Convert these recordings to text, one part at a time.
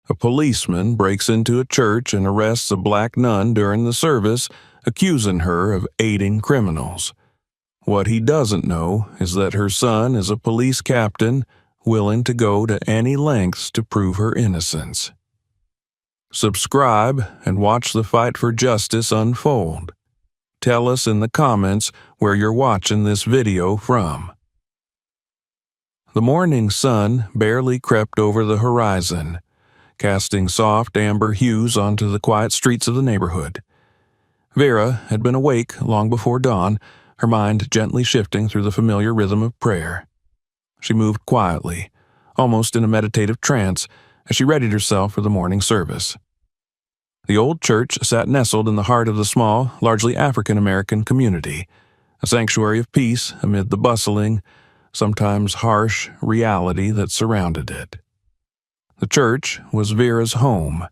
A policeman breaks into a church and arrests a black nun during the service, accusing her of aiding criminals. What he doesn't know is that her son is a police captain willing to go to any lengths to prove her innocence. Subscribe and watch the fight for justice unfold. Tell us in the comments where you're watching this video from. The morning sun barely crept over the horizon, casting soft amber hues onto the quiet streets of the neighborhood. Vera had been awake long before dawn, her mind gently shifting through the familiar rhythm of prayer. She moved quietly, almost in a meditative trance, as she readied herself for the morning service. The old church sat nestled in the heart of the small, largely African-American community, a sanctuary of peace amid the bustling, sometimes harsh reality that surrounded it. The church was Vera's home,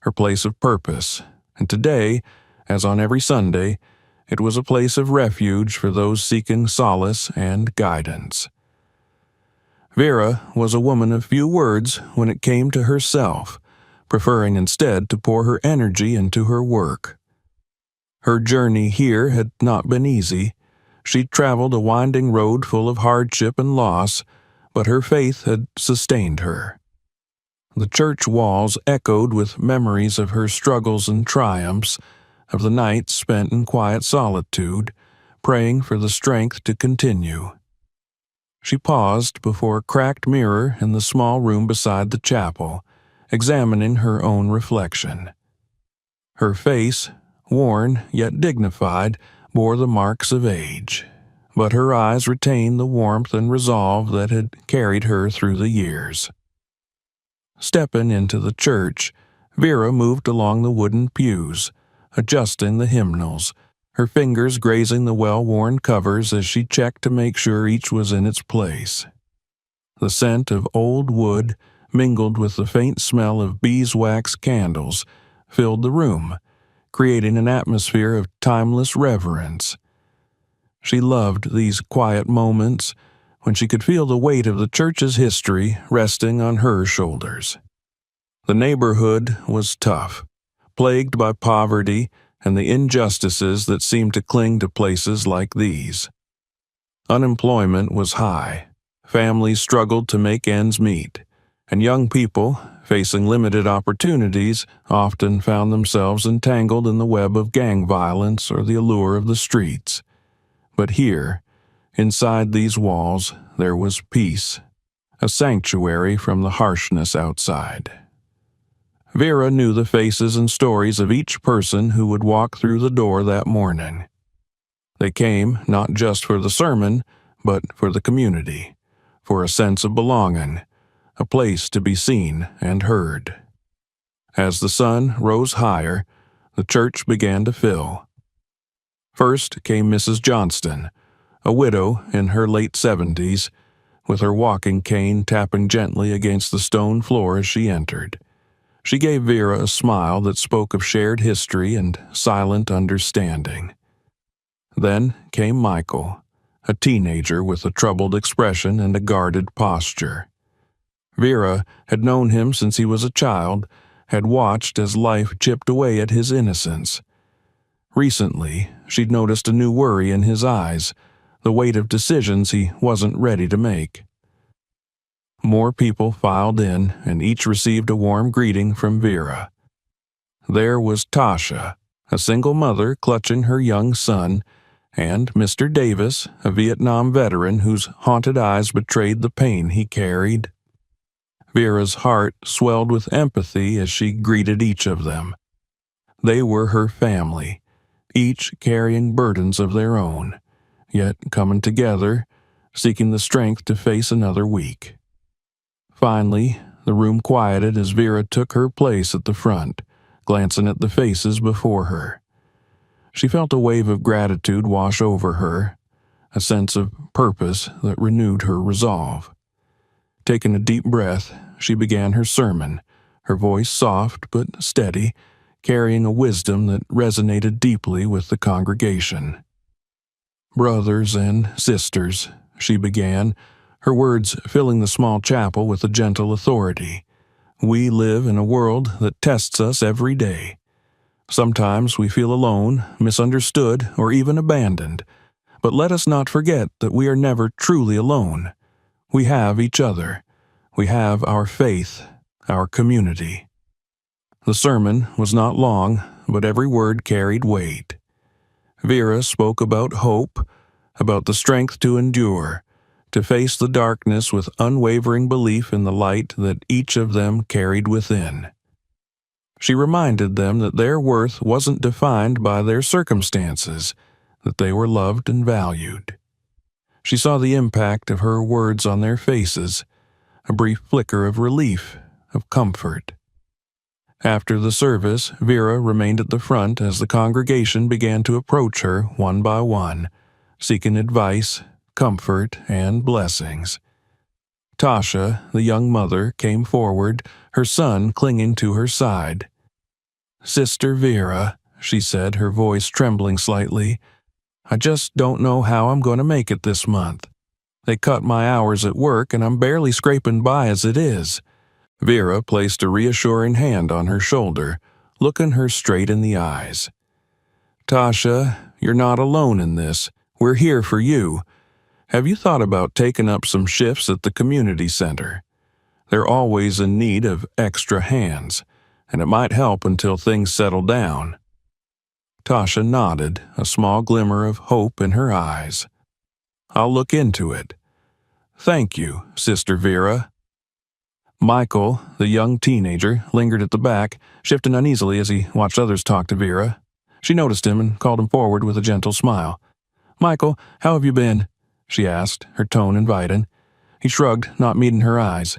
her place of purpose, and today, as on every Sunday, it was a place of refuge for those seeking solace and guidance. Vera was a woman of few words when it came to herself, preferring instead to pour her energy into her work. Her journey here had not been easy. She'd traveled a winding road full of hardship and loss, but her faith had sustained her. The church walls echoed with memories of her struggles and triumphs, of the nights spent in quiet solitude, praying for the strength to continue. She paused before a cracked mirror in the small room beside the chapel, examining her own reflection. Her face, worn yet dignified, bore the marks of age, but her eyes retained the warmth and resolve that had carried her through the years. Stepping into the church, Vera moved along the wooden pews, adjusting the hymnals, her fingers grazing the well-worn covers as she checked to make sure each was in its place. The scent of old wood, mingled with the faint smell of beeswax candles, filled the room, creating an atmosphere of timeless reverence. She loved these quiet moments when she could feel the weight of the church's history resting on her shoulders. The neighborhood was tough, plagued by poverty and the injustices that seemed to cling to places like these. Unemployment was high, families struggled to make ends meet, and young people, facing limited opportunities, often found themselves entangled in the web of gang violence or the allure of the streets. But here, inside these walls, there was peace, a sanctuary from the harshness outside. Vera knew the faces and stories of each person who would walk through the door that morning. They came not just for the sermon, but for the community, for a sense of belonging, a place to be seen and heard. As the sun rose higher, the church began to fill. First came Mrs. Johnston, a widow in her late 70s, with her walking cane tapping gently against the stone floor as she entered. She gave Vera a smile that spoke of shared history and silent understanding. Then came Michael, a teenager with a troubled expression and a guarded posture. Vera had known him since he was a child, had watched as life chipped away at his innocence. Recently, she'd noticed a new worry in his eyes, the weight of decisions he wasn't ready to make. More people filed in, and each received a warm greeting from Vera. There was Tasha, a single mother clutching her young son, and Mr. Davis, a Vietnam veteran whose haunted eyes betrayed the pain he carried. Vera's heart swelled with empathy as she greeted each of them. They were her family, each carrying burdens of their own, yet coming together, seeking the strength to face another week. Finally, the room quieted as Vera took her place at the front, glancing at the faces before her. She felt a wave of gratitude wash over her, a sense of purpose that renewed her resolve. Taking a deep breath, she began her sermon, her voice soft but steady, carrying a wisdom that resonated deeply with the congregation. "Brothers and sisters," she began, her words filling the small chapel with a gentle authority, We live in a world that tests us every day. Sometimes we feel alone, misunderstood, or even abandoned. But let us not forget that we are never truly alone. We have each other. We have our faith, our community. The sermon was not long, but every word carried weight. Vera spoke about hope, about the strength to endure, to face the darkness with unwavering belief in the light that each of them carried within. She reminded them that their worth wasn't defined by their circumstances, that they were loved and valued. She saw the impact of her words on their faces, a brief flicker of relief, of comfort. After the service, Vera remained at the front as the congregation began to approach her one by one, seeking advice, comfort, and blessings. Tasha, the young mother, came forward, her son clinging to her side. "Sister Vera," she said, her voice trembling slightly, "I just don't know how I'm going to make it this month. They cut my hours at work and I'm barely scraping by as it is." Vera placed a reassuring hand on her shoulder, looking her straight in the eyes. "Tasha, you're not alone in this. We're here for you. Have you thought about taking up some shifts at the community center? They're always in need of extra hands, and it might help until things settle down." Tasha nodded, a small glimmer of hope in her eyes. "I'll look into it." "Thank you, Sister Vera." Michael, the young teenager, lingered at the back, shifting uneasily as he watched others talk to Vera. She noticed him and called him forward with a gentle smile. "Michael, how have you been?" she asked, her tone inviting. He shrugged, not meeting her eyes.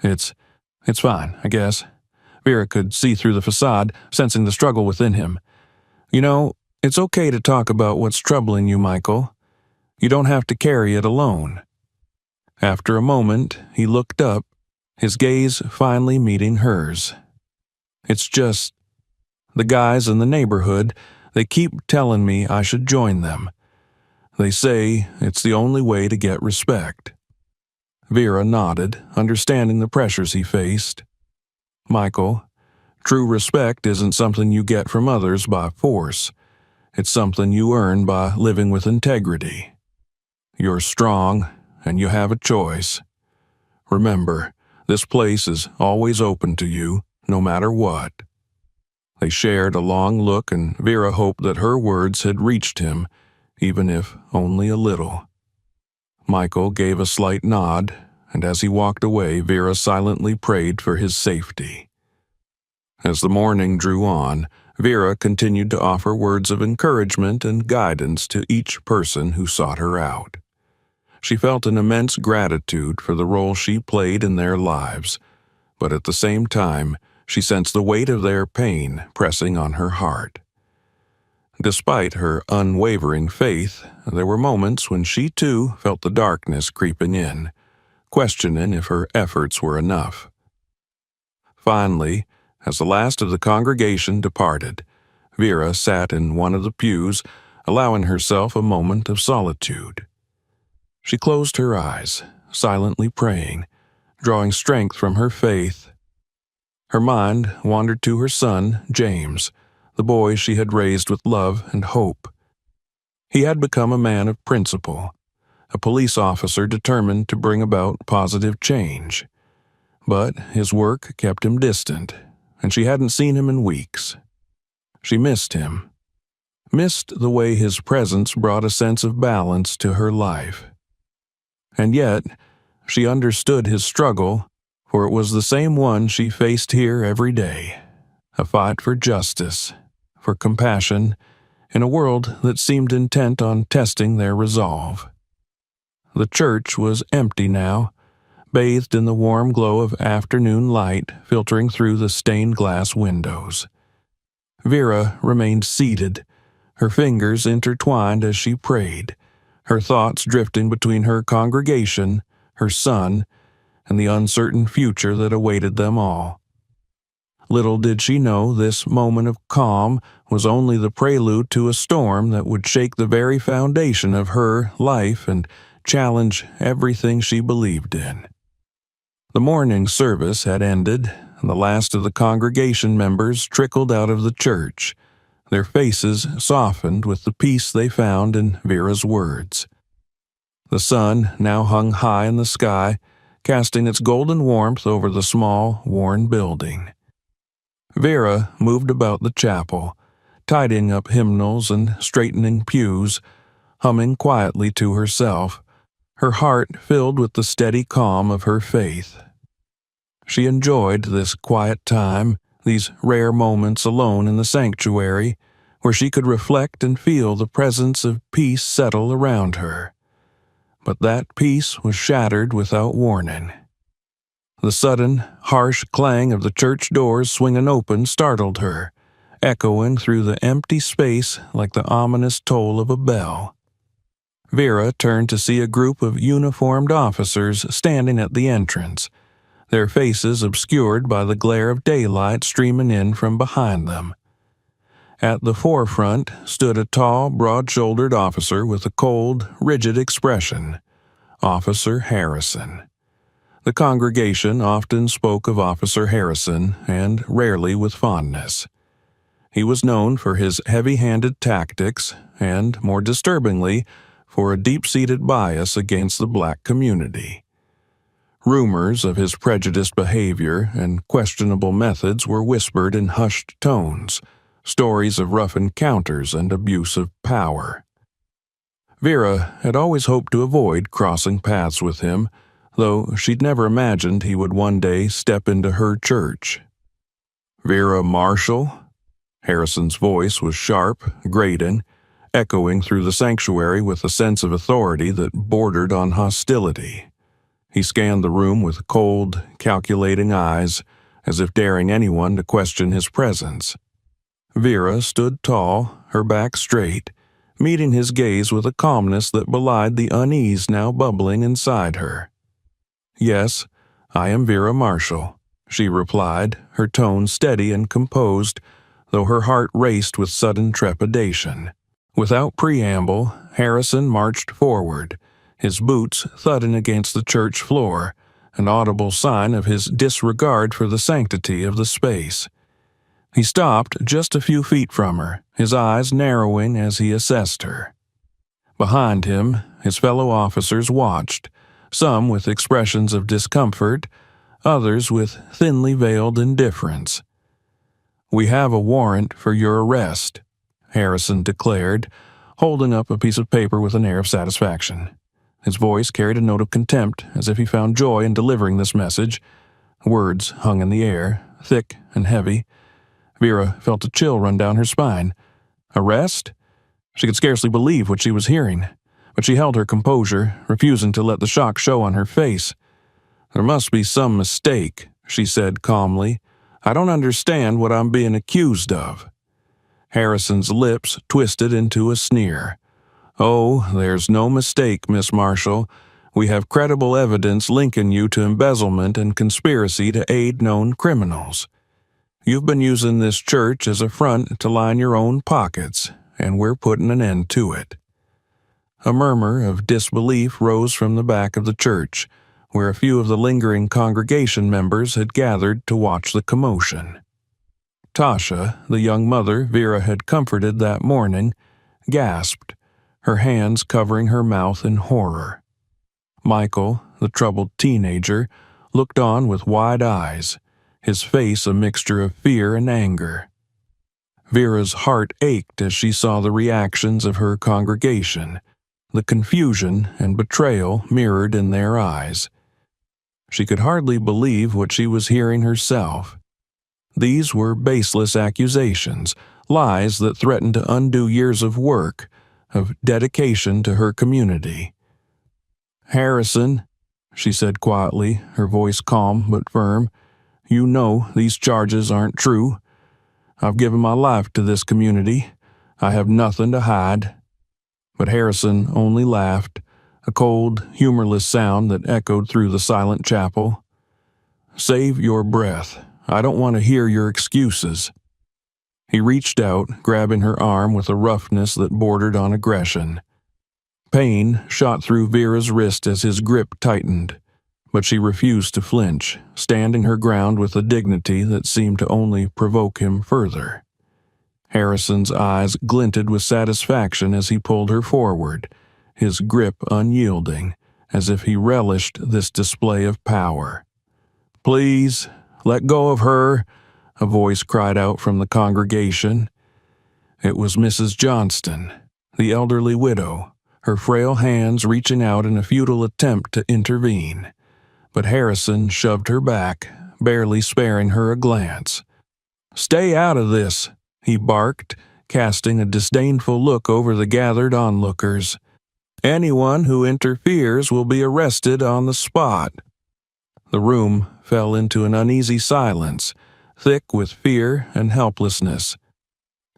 It's fine, I guess." Vera could see through the facade, sensing the struggle within him. "You know, it's okay to talk about what's troubling you, Michael. You don't have to carry it alone." After a moment, he looked up, his gaze finally meeting hers. "It's just, the guys in the neighborhood, they keep telling me I should join them. They say it's the only way to get respect." Vera nodded, understanding the pressures he faced. "Michael, true respect isn't something you get from others by force. It's something you earn by living with integrity. You're strong, and you have a choice. Remember, this place is always open to you, no matter what." They shared a long look, and Vera hoped that her words had reached him, even if only a little. Michael gave a slight nod, and as he walked away, Vera silently prayed for his safety. As the morning drew on, Vera continued to offer words of encouragement and guidance to each person who sought her out. She felt an immense gratitude for the role she played in their lives, but at the same time, she sensed the weight of their pain pressing on her heart. Despite her unwavering faith, there were moments when she too felt the darkness creeping in, questioning if her efforts were enough. Finally, as the last of the congregation departed, Vera sat in one of the pews, allowing herself a moment of solitude. She closed her eyes, silently praying, drawing strength from her faith. Her mind wandered to her son, James, the boy she had raised with love and hope. He had become a man of principle, a police officer determined to bring about positive change. But his work kept him distant, and she hadn't seen him in weeks. She missed him, missed the way his presence brought a sense of balance to her life. And yet, she understood his struggle, for it was the same one she faced here every day, a fight for justice, for compassion, in a world that seemed intent on testing their resolve. The church was empty now, bathed in the warm glow of afternoon light filtering through the stained glass windows. Vera remained seated, her fingers intertwined as she prayed, her thoughts drifting between her congregation, her son, and the uncertain future that awaited them all. Little did she know this moment of calm was only the prelude to a storm that would shake the very foundation of her life and challenge everything she believed in. The morning service had ended, and the last of the congregation members trickled out of the church, their faces softened with the peace they found in Vera's words. The sun now hung high in the sky, casting its golden warmth over the small, worn building. Vera moved about the chapel, tidying up hymnals and straightening pews, humming quietly to herself, her heart filled with the steady calm of her faith. She enjoyed this quiet time, these rare moments alone in the sanctuary, where she could reflect and feel the presence of peace settle around her. But that peace was shattered without warning. The sudden, harsh clang of the church doors swinging open startled her, echoing through the empty space like the ominous toll of a bell. Vera turned to see a group of uniformed officers standing at the entrance, their faces obscured by the glare of daylight streaming in from behind them. At the forefront stood a tall, broad-shouldered officer with a cold, rigid expression, Officer Harrison. The congregation often spoke of Officer Harrison, and rarely with fondness. He was known for his heavy-handed tactics and, more disturbingly, for a deep-seated bias against the black community. Rumors of his prejudiced behavior and questionable methods were whispered in hushed tones, stories of rough encounters and abuse of power. Vera had always hoped to avoid crossing paths with him, though she'd never imagined he would one day step into her church. "Vera Marshall?" Harrison's voice was sharp, grating, echoing through the sanctuary with a sense of authority that bordered on hostility. He scanned the room with cold, calculating eyes, as if daring anyone to question his presence. Vera stood tall, her back straight, meeting his gaze with a calmness that belied the unease now bubbling inside her. "Yes, I am Vera Marshall," she replied, her tone steady and composed, though her heart raced with sudden trepidation. Without preamble, Harrison marched forward, his boots thudding against the church floor, an audible sign of his disregard for the sanctity of the space. He stopped just a few feet from her, his eyes narrowing as he assessed her. Behind him, his fellow officers watched, some with expressions of discomfort, others with thinly veiled indifference. "We have a warrant for your arrest," Harrison declared, holding up a piece of paper with an air of satisfaction. His voice carried a note of contempt, as if he found joy in delivering this message. Words hung in the air, thick and heavy. Vera felt a chill run down her spine. Arrest? She could scarcely believe what she was hearing, but she held her composure, refusing to let the shock show on her face. "There must be some mistake," she said calmly. "I don't understand what I'm being accused of." Harrison's lips twisted into a sneer. "Oh, there's no mistake, Miss Marshall. We have credible evidence linking you to embezzlement and conspiracy to aid known criminals. You've been using this church as a front to line your own pockets, and we're putting an end to it." A murmur of disbelief rose from the back of the church, where a few of the lingering congregation members had gathered to watch the commotion. Tasha, the young mother Vera had comforted that morning, gasped, her hands covering her mouth in horror. Michael, the troubled teenager, looked on with wide eyes, his face a mixture of fear and anger. Vera's heart ached as she saw the reactions of her congregation, the confusion and betrayal mirrored in their eyes. She could hardly believe what she was hearing herself. These were baseless accusations, lies that threatened to undo years of work, of dedication to her community. "Harrison," she said quietly, her voice calm but firm, "you know these charges aren't true. I've given my life to this community. I have nothing to hide." But Harrison only laughed, a cold, humorless sound that echoed through the silent chapel. "Save your breath. I don't want to hear your excuses." He reached out, grabbing her arm with a roughness that bordered on aggression. Pain shot through Vera's wrist as his grip tightened. But she refused to flinch, standing her ground with a dignity that seemed to only provoke him further. Harrison's eyes glinted with satisfaction as he pulled her forward, his grip unyielding, as if he relished this display of power. "Please, let go of her," a voice cried out from the congregation. It was Mrs. Johnston, the elderly widow, her frail hands reaching out in a futile attempt to intervene. But Harrison shoved her back, barely sparing her a glance. "Stay out of this," he barked, casting a disdainful look over the gathered onlookers. "Anyone who interferes will be arrested on the spot." The room fell into an uneasy silence, thick with fear and helplessness.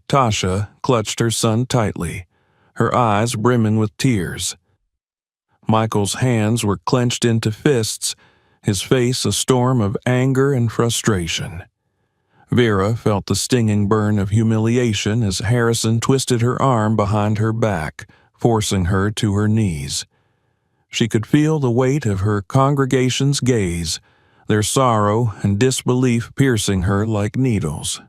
Tasha clutched her son tightly, her eyes brimming with tears. Michael's hands were clenched into fists, his face a storm of anger and frustration. Vera felt the stinging burn of humiliation as Harrison twisted her arm behind her back, forcing her to her knees. She could feel the weight of her congregation's gaze, their sorrow and disbelief piercing her like needles.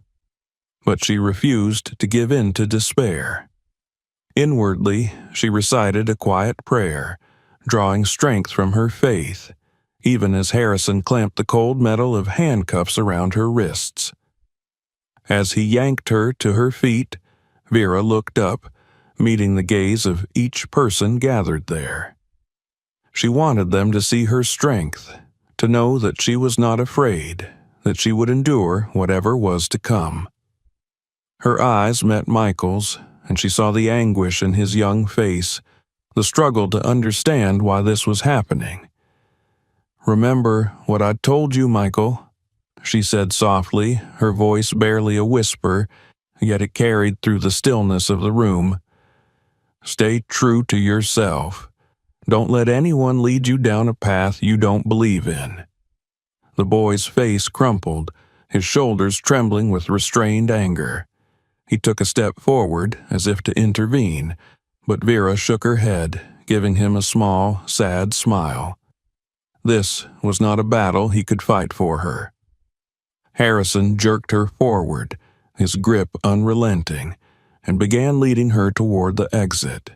But she refused to give in to despair. Inwardly, she recited a quiet prayer, drawing strength from her faith, even as Harrison clamped the cold metal of handcuffs around her wrists. As he yanked her to her feet, Vera looked up, meeting the gaze of each person gathered there. She wanted them to see her strength, to know that she was not afraid, that she would endure whatever was to come. Her eyes met Michael's, and she saw the anguish in his young face, the struggle to understand why this was happening. "Remember what I told you, Michael," she said softly, her voice barely a whisper, yet it carried through the stillness of the room. "Stay true to yourself. Don't let anyone lead you down a path you don't believe in." The boy's face crumpled, his shoulders trembling with restrained anger. He took a step forward, as if to intervene, but Vera shook her head, giving him a small, sad smile. This was not a battle he could fight for her. Harrison jerked her forward, his grip unrelenting, and began leading her toward the exit.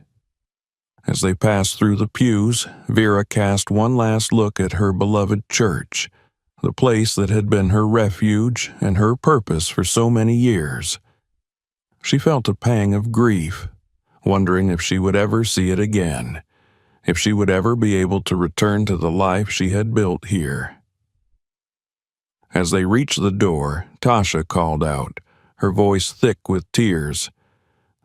As they passed through the pews, Vera cast one last look at her beloved church, the place that had been her refuge and her purpose for so many years. She felt a pang of grief, wondering if she would ever see it again, if she would ever be able to return to the life she had built here. As they reached the door, Tasha called out, her voice thick with tears.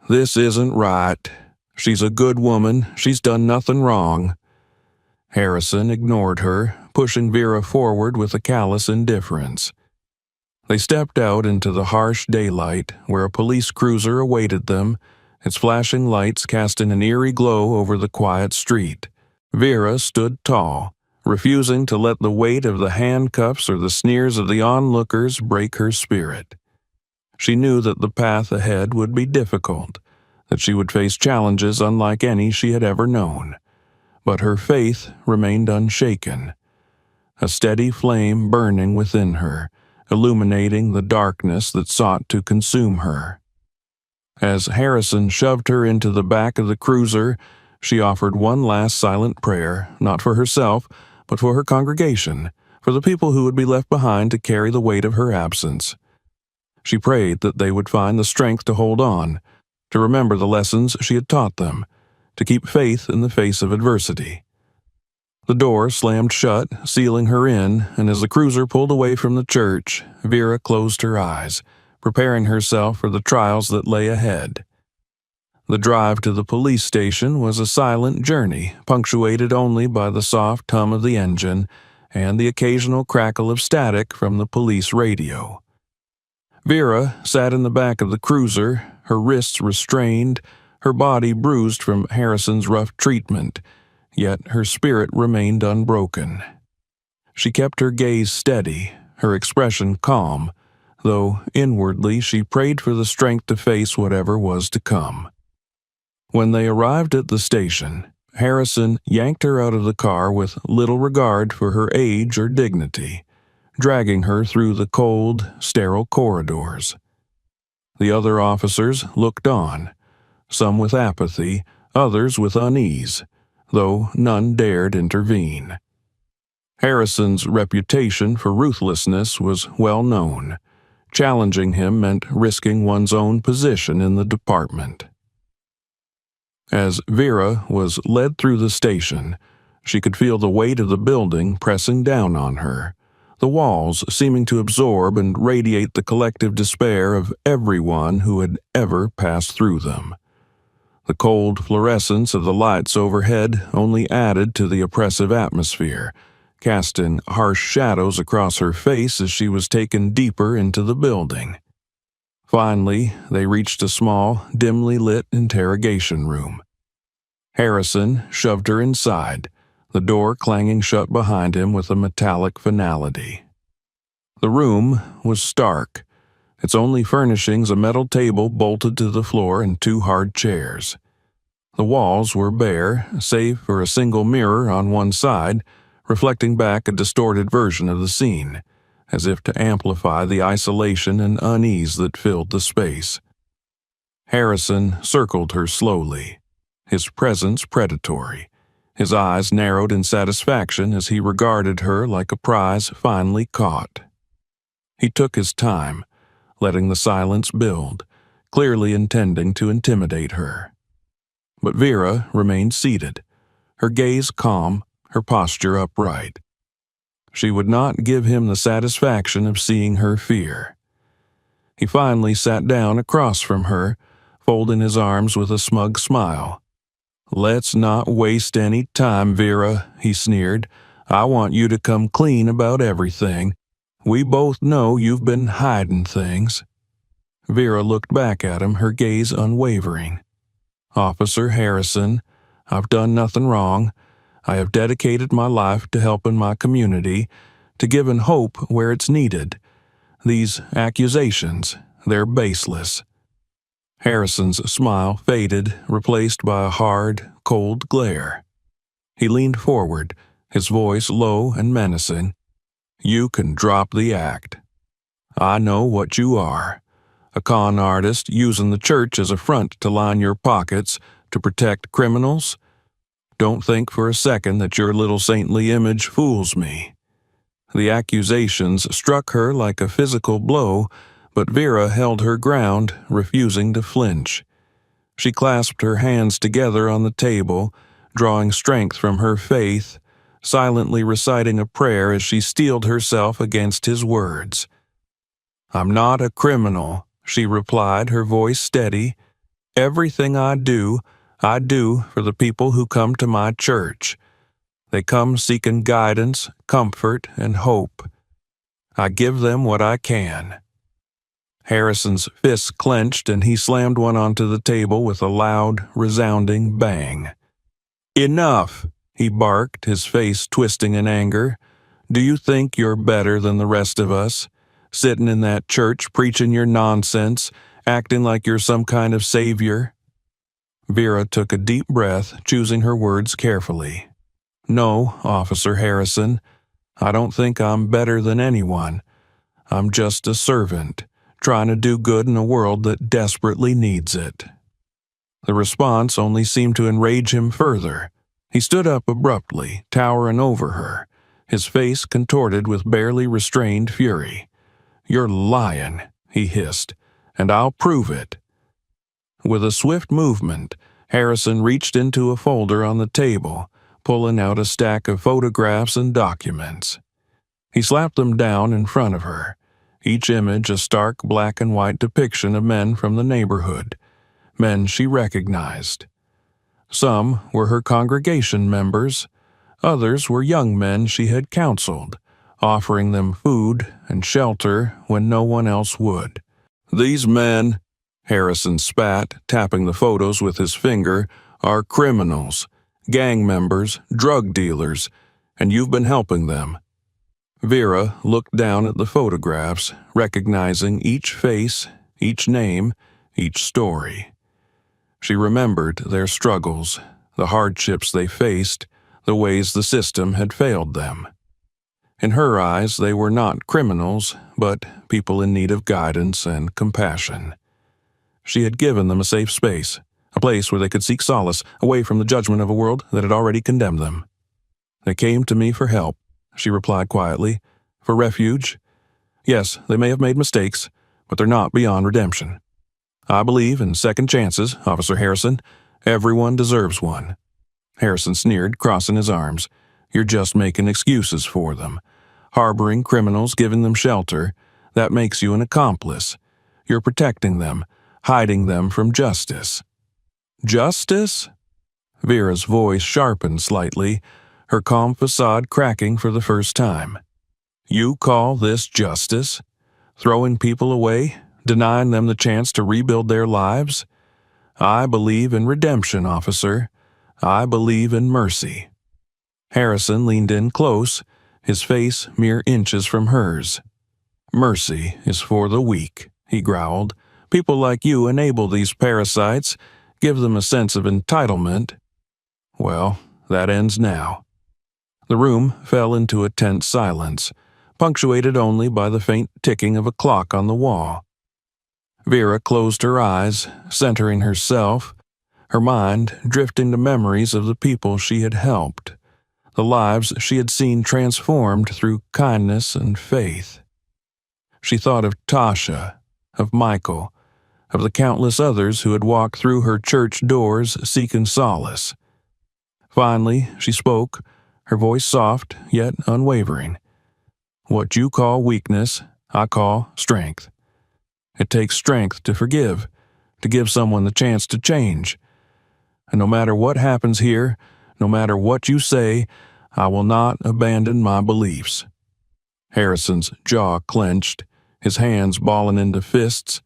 "This isn't right. She's a good woman. She's done nothing wrong." Harrison ignored her, pushing Vera forward with a callous indifference. They stepped out into the harsh daylight, where a police cruiser awaited them, its flashing lights casting an eerie glow over the quiet street. Vera stood tall, refusing to let the weight of the handcuffs or the sneers of the onlookers break her spirit. She knew that the path ahead would be difficult, that she would face challenges unlike any she had ever known. But her faith remained unshaken, a steady flame burning within her, illuminating the darkness that sought to consume her. As Harrison shoved her into the back of the cruiser, she offered one last silent prayer, not for herself, but for her congregation, for the people who would be left behind to carry the weight of her absence. She prayed that they would find the strength to hold on, to remember the lessons she had taught them, to keep faith in the face of adversity. The door slammed shut, sealing her in, and as the cruiser pulled away from the church, Vera closed her eyes, preparing herself for the trials that lay ahead. The drive to the police station was a silent journey, punctuated only by the soft hum of the engine and the occasional crackle of static from the police radio. Vera sat in the back of the cruiser, her wrists restrained, her body bruised from Harrison's rough treatment, yet her spirit remained unbroken. She kept her gaze steady, her expression calm, though inwardly she prayed for the strength to face whatever was to come. When they arrived at the station, Harrison yanked her out of the car with little regard for her age or dignity, dragging her through the cold, sterile corridors. The other officers looked on, some with apathy, others with unease, though none dared intervene. Harrison's reputation for ruthlessness was well known. Challenging him meant risking one's own position in the department. As Vera was led through the station, she could feel the weight of the building pressing down on her, the walls seeming to absorb and radiate the collective despair of everyone who had ever passed through them. The cold fluorescence of the lights overhead only added to the oppressive atmosphere, casting harsh shadows across her face as she was taken deeper into the building. Finally, they reached a small, dimly lit interrogation room. Harrison shoved her inside, the door clanging shut behind him with a metallic finality. The room was stark, its only furnishings a metal table bolted to the floor and two hard chairs. The walls were bare, save for a single mirror on one side, reflecting back a distorted version of the scene, as if to amplify the isolation and unease that filled the space. Harrison circled her slowly, his presence predatory. His eyes narrowed in satisfaction as he regarded her like a prize finally caught. He took his time, letting the silence build, clearly intending to intimidate her. But Vera remained seated, her gaze calm, her posture upright. She would not give him the satisfaction of seeing her fear. He finally sat down across from her, folding his arms with a smug smile. "Let's not waste any time, Vera," he sneered. "I want you to come clean about everything. We both know you've been hiding things." Vera looked back at him, her gaze unwavering. "Officer Harrison, I've done nothing wrong. I have dedicated my life to helping my community, to giving hope where it's needed. These accusations, they're baseless." Harrison's smile faded, replaced by a hard, cold glare. He leaned forward, his voice low and menacing. "You can drop the act. I know what you are. A con artist using the church as a front to line your pockets to protect criminals? Don't think for a second that your little saintly image fools me." The accusations struck her like a physical blow, but Vera held her ground, refusing to flinch. She clasped her hands together on the table, drawing strength from her faith, silently reciting a prayer as she steeled herself against his words. "I'm not a criminal," she replied, her voice steady. "Everything I do for the people who come to my church. They come seeking guidance, comfort, and hope. I give them what I can." Harrison's fists clenched and he slammed one onto the table with a loud, resounding bang. "Enough!" he barked, his face twisting in anger. "Do you think you're better than the rest of us? Sitting in that church preaching your nonsense, acting like you're some kind of savior?" Vera took a deep breath, choosing her words carefully. "No, Officer Harrison, I don't think I'm better than anyone. I'm just a servant, trying to do good in a world that desperately needs it." The response only seemed to enrage him further. He stood up abruptly, towering over her, his face contorted with barely restrained fury. "You're lying," he hissed, "and I'll prove it." With a swift movement, Harrison reached into a folder on the table, pulling out a stack of photographs and documents. He slapped them down in front of her, each image a stark black and white depiction of men from the neighborhood, men she recognized. Some were her congregation members, others were young men she had counseled, offering them food and shelter when no one else would. "These men," Harrison spat, tapping the photos with his finger, "are criminals, gang members, drug dealers, and you've been helping them." Vera looked down at the photographs, recognizing each face, each name, each story. She remembered their struggles, the hardships they faced, the ways the system had failed them. In her eyes, they were not criminals, but people in need of guidance and compassion. She had given them a safe space, a place where they could seek solace away from the judgment of a world that had already condemned them. They came to me for help, she replied quietly. For refuge? Yes, they may have made mistakes, but they're not beyond redemption. I believe in second chances, Officer Harrison. Everyone deserves one. Harrison sneered, crossing his arms. You're just making excuses for them. Harboring criminals, giving them shelter, that makes you an accomplice. You're protecting them, hiding them from justice. Justice? Vera's voice sharpened slightly, her calm facade cracking for the first time. You call this justice? Throwing people away, denying them the chance to rebuild their lives? I believe in redemption, officer. I believe in mercy. Harrison leaned in close, his face mere inches from hers. Mercy is for the weak, he growled. People like you enable these parasites, give them a sense of entitlement. Well, that ends now. The room fell into a tense silence, punctuated only by the faint ticking of a clock on the wall. Vera closed her eyes, centering herself, her mind drifting to memories of the people she had helped, the lives she had seen transformed through kindness and faith. She thought of Tasha, of Michael, of the countless others who had walked through her church doors seeking solace. Finally, she spoke, her voice soft yet unwavering. What you call weakness, I call strength. It takes strength to forgive, to give someone the chance to change. And no matter what happens here, no matter what you say, I will not abandon my beliefs. Harrison's jaw clenched, his hands balling into fists.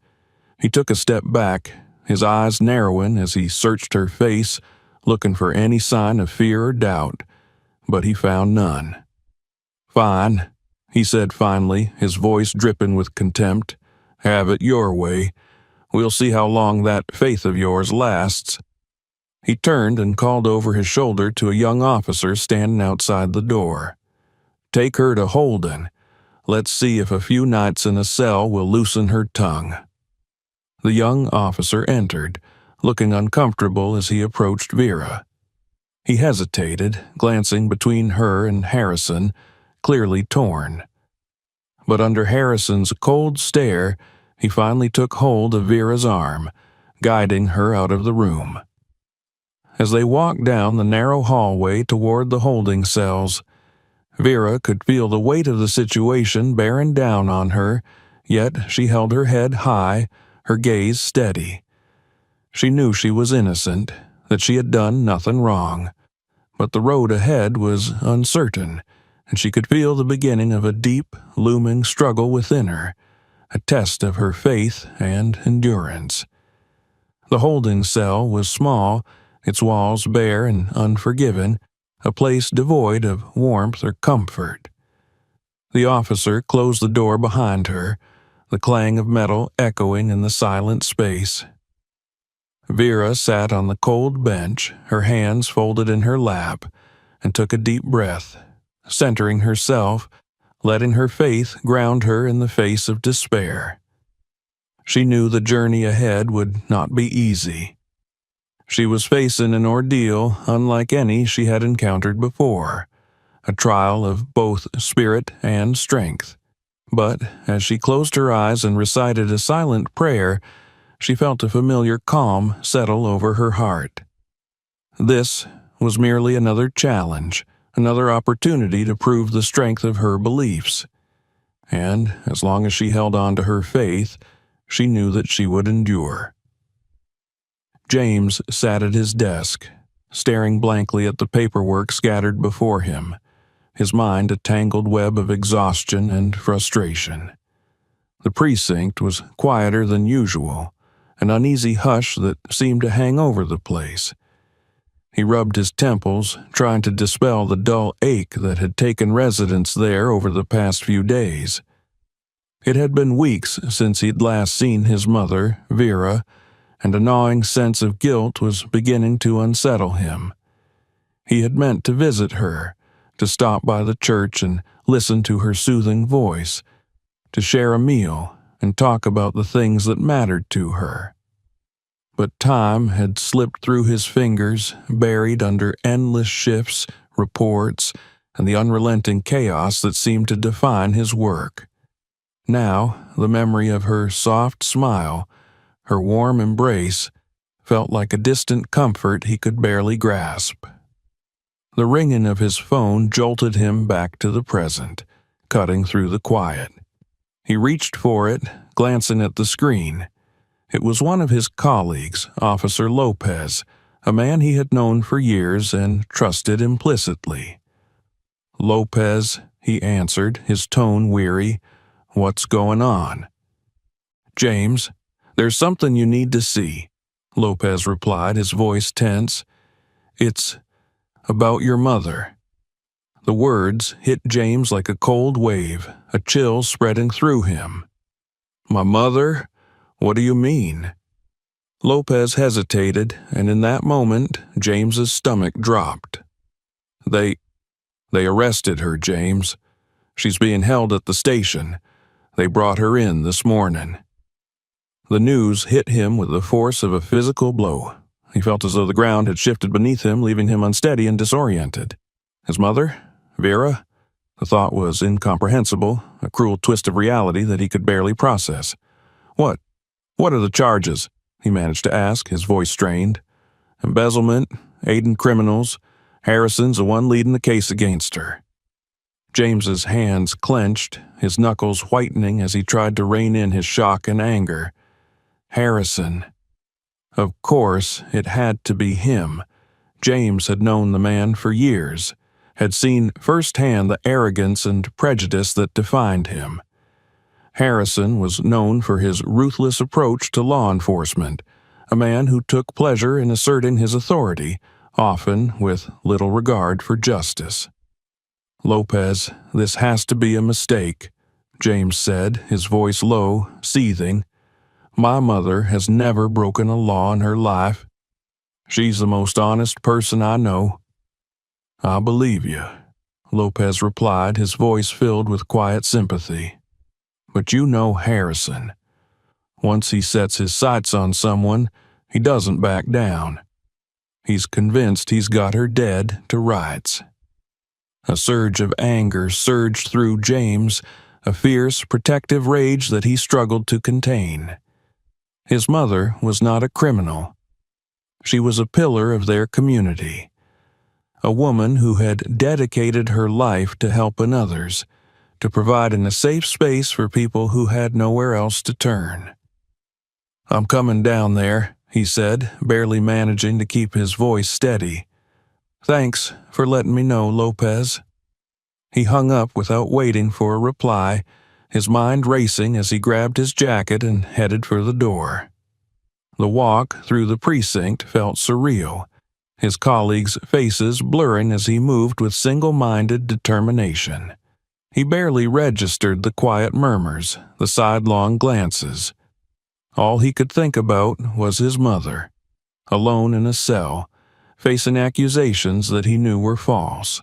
He took a step back, his eyes narrowing as he searched her face, looking for any sign of fear or doubt, but he found none. Fine, he said finally, his voice dripping with contempt. Have it your way. We'll see how long that faith of yours lasts. He turned and called over his shoulder to a young officer standing outside the door. Take her to Holden. Let's see if a few nights in a cell will loosen her tongue. The young officer entered, looking uncomfortable as he approached Vera. He hesitated, glancing between her and Harrison, clearly torn. But under Harrison's cold stare, he finally took hold of Vera's arm, guiding her out of the room. As they walked down the narrow hallway toward the holding cells, Vera could feel the weight of the situation bearing down on her, yet she held her head high, her gaze steady. She knew she was innocent, that she had done nothing wrong, but the road ahead was uncertain, and she could feel the beginning of a deep, looming struggle within her, a test of her faith and endurance. The holding cell was small, its walls bare and unforgiving, a place devoid of warmth or comfort. The officer closed the door behind her, the clang of metal echoing in the silent space. Vera sat on the cold bench, her hands folded in her lap, and took a deep breath, centering herself, letting her faith ground her in the face of despair. She knew the journey ahead would not be easy. She was facing an ordeal unlike any she had encountered before, a trial of both spirit and strength. But as she closed her eyes and recited a silent prayer, she felt a familiar calm settle over her heart. This was merely another challenge, another opportunity to prove the strength of her beliefs. And as long as she held on to her faith, she knew that she would endure. James sat at his desk, staring blankly at the paperwork scattered before him, his mind a tangled web of exhaustion and frustration. The precinct was quieter than usual, an uneasy hush that seemed to hang over the place. He rubbed his temples, trying to dispel the dull ache that had taken residence there over the past few days. It had been weeks since he'd last seen his mother, Vera, and a gnawing sense of guilt was beginning to unsettle him. He had meant to visit her, to stop by the church and listen to her soothing voice, to share a meal and talk about the things that mattered to her. But time had slipped through his fingers, buried under endless shifts, reports, and the unrelenting chaos that seemed to define his work. Now, the memory of her soft smile, her warm embrace, felt like a distant comfort he could barely grasp. The ringing of his phone jolted him back to the present, cutting through the quiet. He reached for it, glancing at the screen. It was one of his colleagues, Officer Lopez, a man he had known for years and trusted implicitly. "Lopez," he answered, his tone weary. "What's going on?" "James, there's something you need to see," Lopez replied, his voice tense. "It's about your mother." The words hit James like a cold wave, a chill spreading through him. "My mother? What do you mean?" Lopez hesitated, and in that moment, James's stomach dropped. They arrested her, James. She's being held at the station. They brought her in this morning." The news hit him with the force of a physical blow. He felt as though the ground had shifted beneath him, leaving him unsteady and disoriented. His mother? Vera? The thought was incomprehensible, a cruel twist of reality that he could barely process. What are the charges?" he managed to ask, his voice strained. "Embezzlement, aiding criminals. Harrison's the one leading the case against her." James's hands clenched, his knuckles whitening as he tried to rein in his shock and anger. Harrison. Of course, it had to be him. James had known the man for years, had seen firsthand the arrogance and prejudice that defined him. Harrison was known for his ruthless approach to law enforcement, a man who took pleasure in asserting his authority, often with little regard for justice. "Lopez, this has to be a mistake," James said, his voice low, seething. "My mother has never broken a law in her life. She's the most honest person I know." "I believe you," Lopez replied, his voice filled with quiet sympathy. "But you know Harrison. Once he sets his sights on someone, he doesn't back down. He's convinced he's got her dead to rights." A surge of anger surged through James, a fierce, protective rage that he struggled to contain. His mother was not a criminal. She was a pillar of their community, a woman who had dedicated her life to helping others, to providing a safe space for people who had nowhere else to turn. "I'm coming down there," he said, barely managing to keep his voice steady. "Thanks for letting me know, Lopez." He hung up without waiting for a reply, his mind racing as he grabbed his jacket and headed for the door. The walk through the precinct felt surreal, his colleagues' faces blurring as he moved with single-minded determination. He barely registered the quiet murmurs, the sidelong glances. All he could think about was his mother, alone in a cell, facing accusations that he knew were false.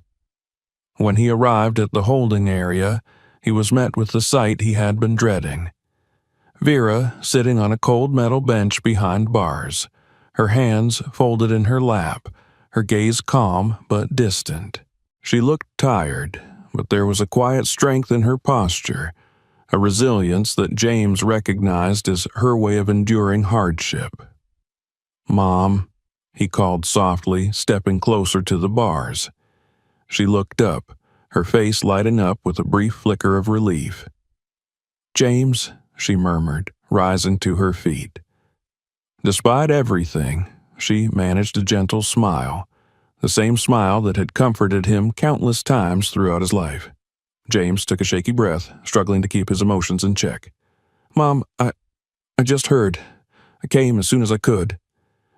When he arrived at the holding area, he was met with the sight he had been dreading. Vera sitting on a cold metal bench behind bars, her hands folded in her lap, her gaze calm but distant. She looked tired, but there was a quiet strength in her posture, a resilience that James recognized as her way of enduring hardship. "Mom," he called softly, stepping closer to the bars. She looked up, her face lighting up with a brief flicker of relief. "James," she murmured, rising to her feet. Despite everything, she managed a gentle smile, the same smile that had comforted him countless times throughout his life. James took a shaky breath, struggling to keep his emotions in check. "Mom, I just heard. I came as soon as I could."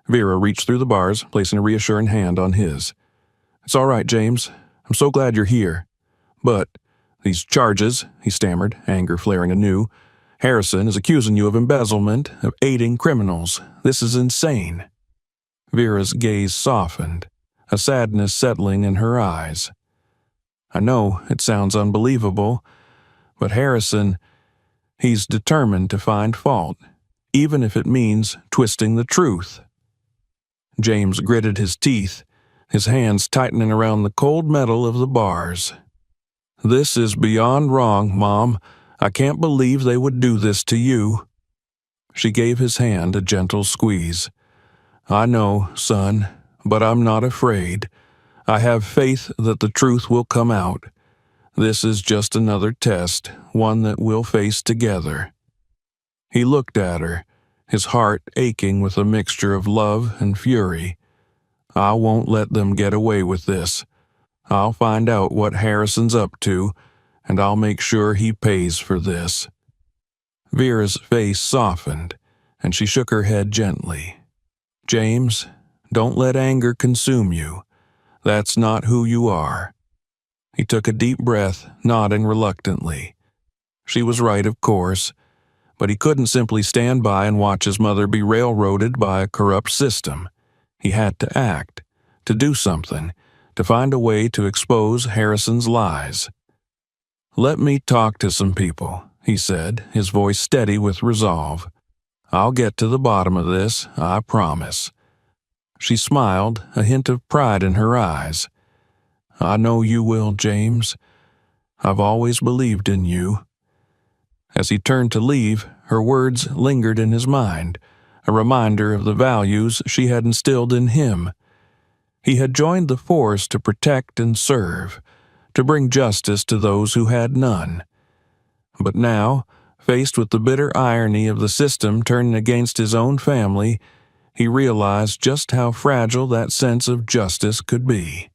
Vera reached through the bars, placing a reassuring hand on his. "It's all right, James. I'm so glad you're here. But these charges," he stammered, anger flaring anew, Harrison is accusing you of embezzlement, of aiding criminals. This is insane." Vera's gaze softened, a sadness settling in her eyes. "I know it sounds unbelievable, but Harrison, he's determined to find fault, even if it means twisting the truth." James gritted his teeth, his hands tightening around the cold metal of the bars. "This is beyond wrong, Mom. I can't believe they would do this to you." She gave his hand a gentle squeeze. "I know, son, but I'm not afraid. I have faith that the truth will come out. This is just another test, one that we'll face together." He looked at her, his heart aching with a mixture of love and fury. "I won't let them get away with this. I'll find out what Harrison's up to, and I'll make sure he pays for this." Vera's face softened, and she shook her head gently. "James, don't let anger consume you. That's not who you are." He took a deep breath, nodding reluctantly. She was right, of course, but he couldn't simply stand by and watch his mother be railroaded by a corrupt system. He had to act, to do something, to find a way to expose Harrison's lies. "Let me talk to some people," he said, his voice steady with resolve. "I'll get to the bottom of this, I promise." She smiled, a hint of pride in her eyes. "I know you will, James. I've always believed in you." As he turned to leave, her words lingered in his mind, a reminder of the values she had instilled in him. He had joined the force to protect and serve, to bring justice to those who had none. But now, faced with the bitter irony of the system turning against his own family, he realized just how fragile that sense of justice could be.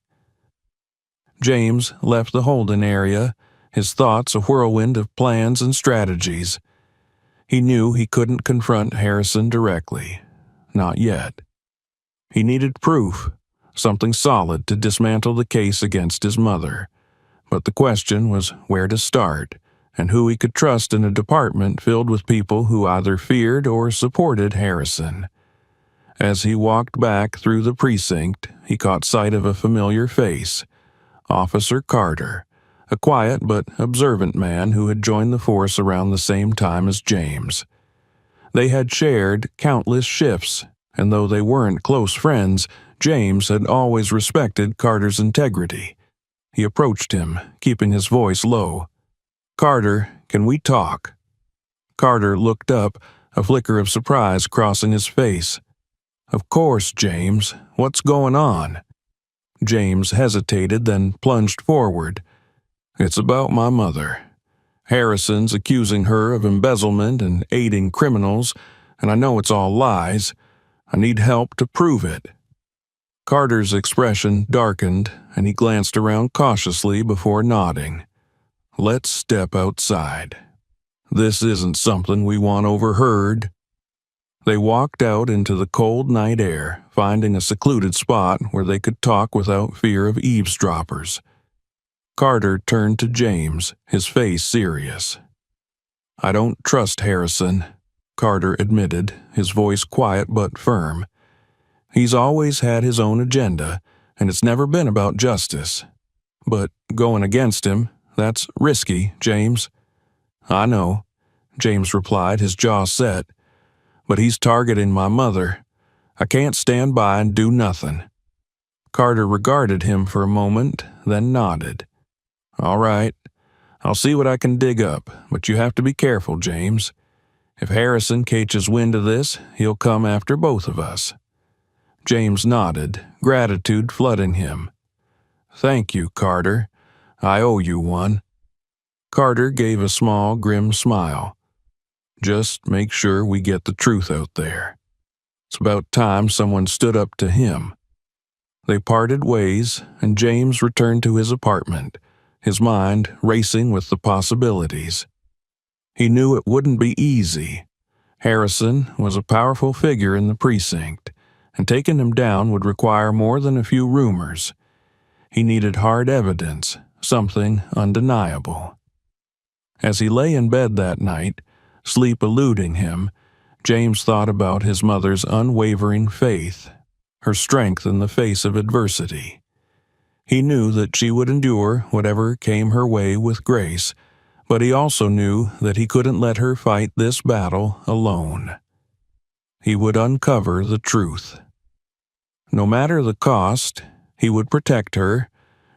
James left the holding area, his thoughts a whirlwind of plans and strategies. He knew he couldn't confront Harrison directly. Not yet. He needed proof, something solid to dismantle the case against his mother. But the question was where to start, and who he could trust in a department filled with people who either feared or supported Harrison. As he walked back through the precinct, he caught sight of a familiar face, Officer Carter, a quiet but observant man who had joined the force around the same time as James. They had shared countless shifts, and though they weren't close friends, James had always respected Carter's integrity. He approached him, keeping his voice low. "Carter, can we talk?" Carter looked up, a flicker of surprise crossing his face. "Of course, James. What's going on?" James hesitated, then plunged forward. "It's about my mother. Harrison's accusing her of embezzlement and aiding criminals, and I know it's all lies. I need help to prove it." Carter's expression darkened, and he glanced around cautiously before nodding. "Let's step outside. This isn't something we want overheard." They walked out into the cold night air, finding a secluded spot where they could talk without fear of eavesdroppers. Carter turned to James, his face serious. "I don't trust Harrison," Carter admitted, his voice quiet but firm. "He's always had his own agenda, and it's never been about justice. But going against him, that's risky, James." "I know," James replied, his jaw set. "But he's targeting my mother. I can't stand by and do nothing." Carter regarded him for a moment, then nodded. "All right, I'll see what I can dig up, but you have to be careful, James. If Harrison catches wind of this, he'll come after both of us." James nodded, gratitude flooding him. "Thank you, Carter. I owe you one." Carter gave a small, grim smile. "Just make sure we get the truth out there. It's about time someone stood up to him." They parted ways, and James returned to his apartment, his mind racing with the possibilities. He knew it wouldn't be easy. Harrison was a powerful figure in the precinct, and taking him down would require more than a few rumors. He needed hard evidence, something undeniable. As he lay in bed that night, sleep eluding him, James thought about his mother's unwavering faith, her strength in the face of adversity. He knew that she would endure whatever came her way with grace, but he also knew that he couldn't let her fight this battle alone. He would uncover the truth. No matter the cost, he would protect her,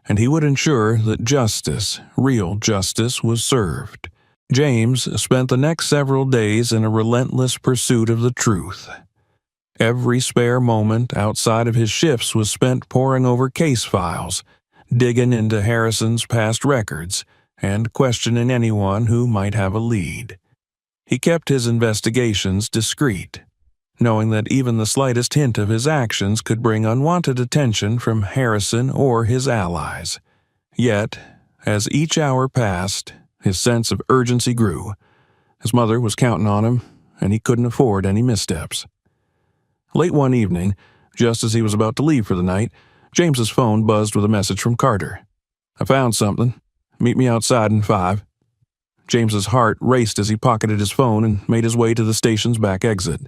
and he would ensure that justice, real justice, was served. James spent the next several days in a relentless pursuit of the truth. Every spare moment outside of his shifts was spent poring over case files, digging into Harrison's past records, and questioning anyone who might have a lead. He kept his investigations discreet, knowing that even the slightest hint of his actions could bring unwanted attention from Harrison or his allies. Yet, as each hour passed, his sense of urgency grew. His mother was counting on him, and he couldn't afford any missteps. Late one evening, just as he was about to leave for the night, James's phone buzzed with a message from Carter. "I found something. Meet me outside in 5. James's heart raced as he pocketed his phone and made his way to the station's back exit.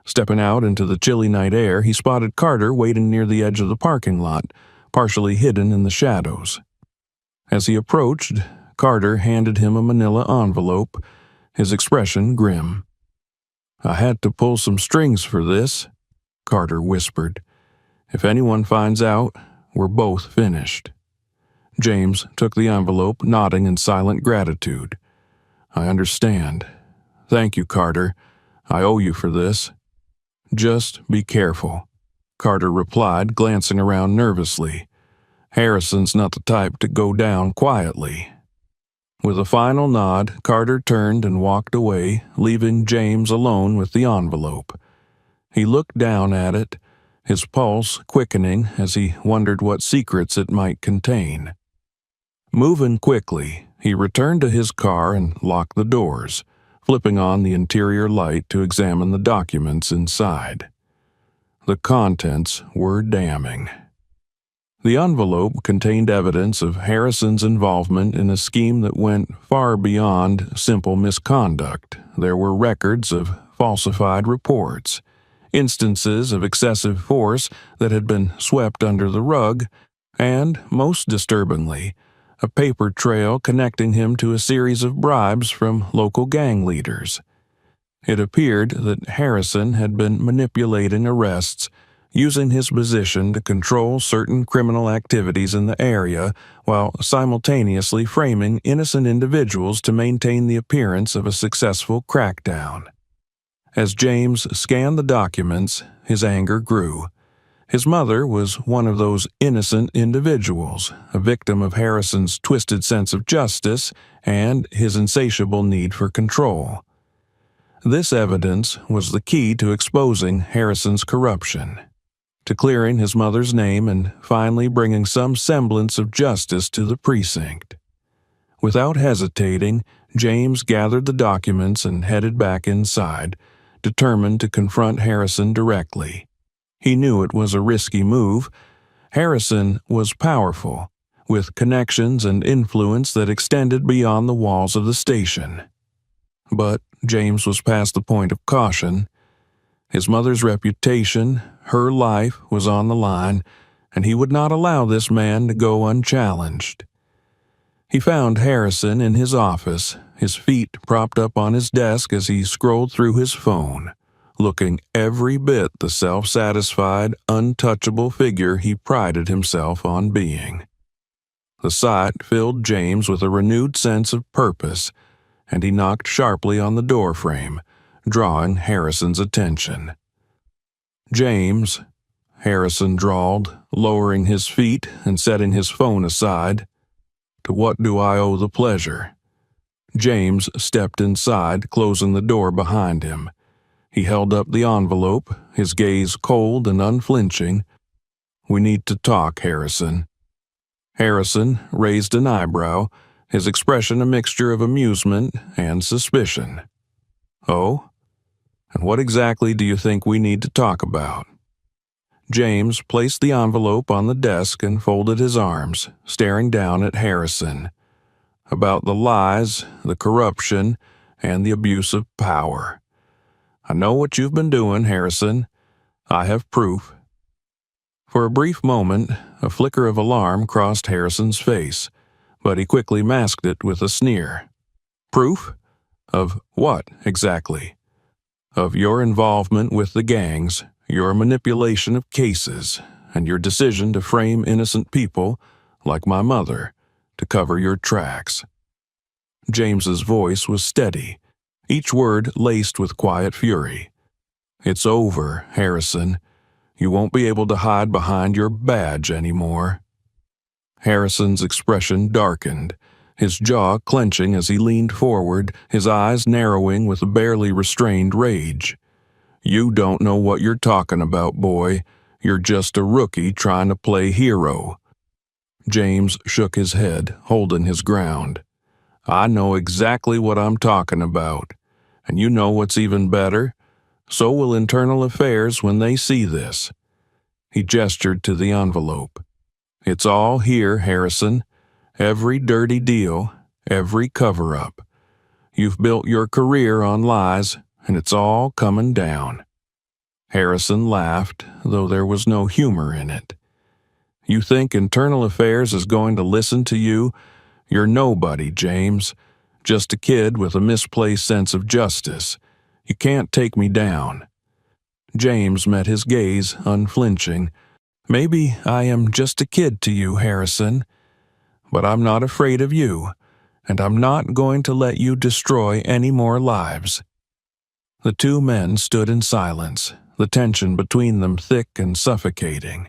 Stepping out into the chilly night air, he spotted Carter waiting near the edge of the parking lot, partially hidden in the shadows. As he approached, Carter handed him a manila envelope, his expression grim. "I had to pull some strings for this," Carter whispered. "If anyone finds out, we're both finished." James took the envelope, nodding in silent gratitude. "I understand. Thank you, Carter. I owe you for this." "Just be careful," Carter replied, glancing around nervously. "Harrison's not the type to go down quietly." With a final nod, Carter turned and walked away, leaving James alone with the envelope. He looked down at it, his pulse quickening as he wondered what secrets it might contain. Moving quickly, he returned to his car and locked the doors, flipping on the interior light to examine the documents inside. The contents were damning. The envelope contained evidence of Harrison's involvement in a scheme that went far beyond simple misconduct. There were records of falsified reports, instances of excessive force that had been swept under the rug, and, most disturbingly, a paper trail connecting him to a series of bribes from local gang leaders. It appeared that Harrison had been manipulating arrests, using his position to control certain criminal activities in the area while simultaneously framing innocent individuals to maintain the appearance of a successful crackdown. As James scanned the documents, his anger grew. His mother was one of those innocent individuals, a victim of Harrison's twisted sense of justice and his insatiable need for control. This evidence was the key to exposing Harrison's corruption, to clearing his mother's name and finally bringing some semblance of justice to the precinct. Without hesitating, James gathered the documents and headed back inside, determined to confront Harrison directly. He knew it was a risky move. Harrison was powerful, with connections and influence that extended beyond the walls of the station. But James was past the point of caution. His mother's reputation, her life, was on the line, and he would not allow this man to go unchallenged. He found Harrison in his office, his feet propped up on his desk as he scrolled through his phone, looking every bit the self-satisfied, untouchable figure he prided himself on being. The sight filled James with a renewed sense of purpose, and he knocked sharply on the doorframe, drawing Harrison's attention. "James," Harrison drawled, lowering his feet and setting his phone aside. "To what do I owe the pleasure?" James stepped inside, closing the door behind him. He held up the envelope, his gaze cold and unflinching. "We need to talk, Harrison." Harrison raised an eyebrow, his expression a mixture of amusement and suspicion. "Oh? And what exactly do you think we need to talk about?" James placed the envelope on the desk and folded his arms, staring down at Harrison. "About the lies, the corruption, and the abuse of power. I know what you've been doing, Harrison. I have proof." For a brief moment, a flicker of alarm crossed Harrison's face, but he quickly masked it with a sneer. "Proof? Of what, exactly?" "Of your involvement with the gangs, your manipulation of cases, and your decision to frame innocent people, like my mother, to cover your tracks." James's voice was steady, each word laced with quiet fury. "It's over, Harrison. You won't be able to hide behind your badge anymore." Harrison's expression darkened, his jaw clenching as he leaned forward, his eyes narrowing with a barely restrained rage. "You don't know what you're talking about, boy. You're just a rookie trying to play hero." James shook his head, holding his ground. "I know exactly what I'm talking about. And you know what's even better? So will Internal Affairs when they see this." He gestured to the envelope. "It's all here, Harrison. Every dirty deal, every cover-up. You've built your career on lies, and it's all coming down." Harrison laughed, though there was no humor in it. "You think Internal Affairs is going to listen to you? You're nobody, James. Just a kid with a misplaced sense of justice. You can't take me down." James met his gaze, unflinching. "Maybe I am just a kid to you, Harrison. But I'm not afraid of you, and I'm not going to let you destroy any more lives." The two men stood in silence, the tension between them thick and suffocating.